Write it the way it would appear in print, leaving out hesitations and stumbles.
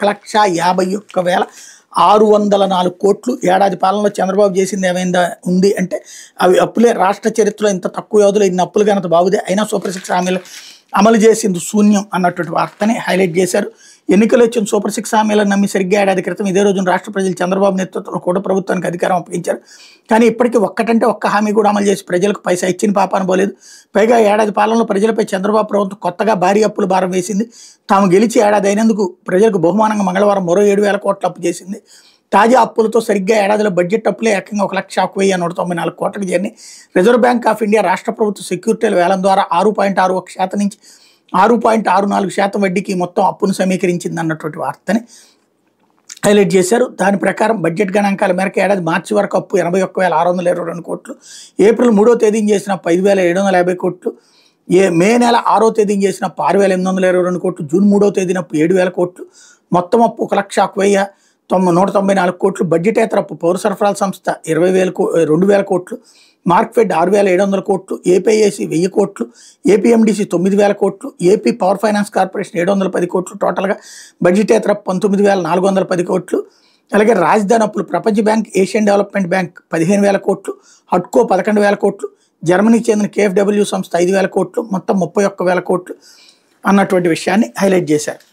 1,51,604 కోట్లు ఏడాది పాలనలో చంద్రబాబు చేసింది ఏమైందా ఉంది అంటే అవి అప్పులే. రాష్ట్ర చరిత్రలో ఇంత తక్కువ వ్యవధిలో ఇన్ని అప్పులు ఘనత బాబుదే. అయినా సూపర్ 6 హామీలు అమలు చేసింది శూన్యం అన్నటువంటి వార్తని హైలైట్ చేశారు. ఎన్నికలు వచ్చిన సూపర్ 6 హామీలను నమ్మి సరిగ్గా ఏడాది క్రితం ఇదే రోజున రాష్ట్ర ప్రజలు చంద్రబాబు నేతృత్వంలో కూడా ప్రభుత్వానికి అధికారం అప్పగించారు. కానీ ఇప్పటికీ ఒక్కటంటే ఒక్క హామీ కూడా అమలు చేసి ప్రజలకు పైసా ఇచ్చిన పాపాన పోలేదు. పైగా ఏడాది పాలనలో ప్రజలపై చంద్రబాబు ప్రభుత్వం కొత్తగా భారీ అప్పులు భారం వేసింది. తాము గెలిచి ఏడాది అయినందుకు ప్రజలకు బహుమానంగా మంగళవారం మరో 7,000 కోట్ల అప్పు చేసింది. తాజా అప్పులతో సరిగ్గా ఏడాదిలో బడ్జెట్ అప్పులే ఏకంగా 1,51,194 కోట్లకు చేరినాయి. రిజర్వ్ బ్యాంక్ ఆఫ్ ఇండియా రాష్ట్ర ప్రభుత్వ సెక్యూరిటీల వేలం ద్వారా 6.61% నుంచి 6.64% వడ్డీకి మొత్తం అప్పును సమీకరించింది అన్నటువంటి వార్తని హైలైట్ చేశారు. దాని ప్రకారం బడ్జెట్ గణాంకాల మేరకు ఏడాది మార్చి వరకు అప్పు 81,622 కోట్లు, ఏప్రిల్ 3వ తేదీన చేసిన 5,750 కోట్లు, మే నెల 6వ తేదీన చేసిన 6,822 కోట్లు, జూన్ 3వ తేదీన 7,000 కోట్లు, మొత్తం అప్పు 1,194 కోట్లు. బడ్జెటేతర అప్పు పౌర సరఫరాల సంస్థ 2,000 కోట్లు, మార్క్ఫెడ్ 6,700 కోట్లు, ఏపీఐసి 1,000 కోట్లు, ఏపీఎండిసి 9,000 కోట్లు, ఏపీ పవర్ ఫైనాన్స్ కార్పొరేషన్ 710 కోట్లు. టోటల్గా బడ్జెటేతర 19,410 కోట్లు. అలాగే రాజధాని అప్పులు ప్రపంచ బ్యాంక్, ఏషియన్ డెవలప్మెంట్ బ్యాంక్ 15,000 కోట్లు, హడ్కో 11,000 కోట్లు, జర్మనీకి చెందిన కేఎఫ్డబ్ల్యూ సంస్థ 5,000 కోట్లు, మొత్తం 31,000 కోట్లు అన్నటువంటి విషయాన్ని హైలైట్ చేశారు.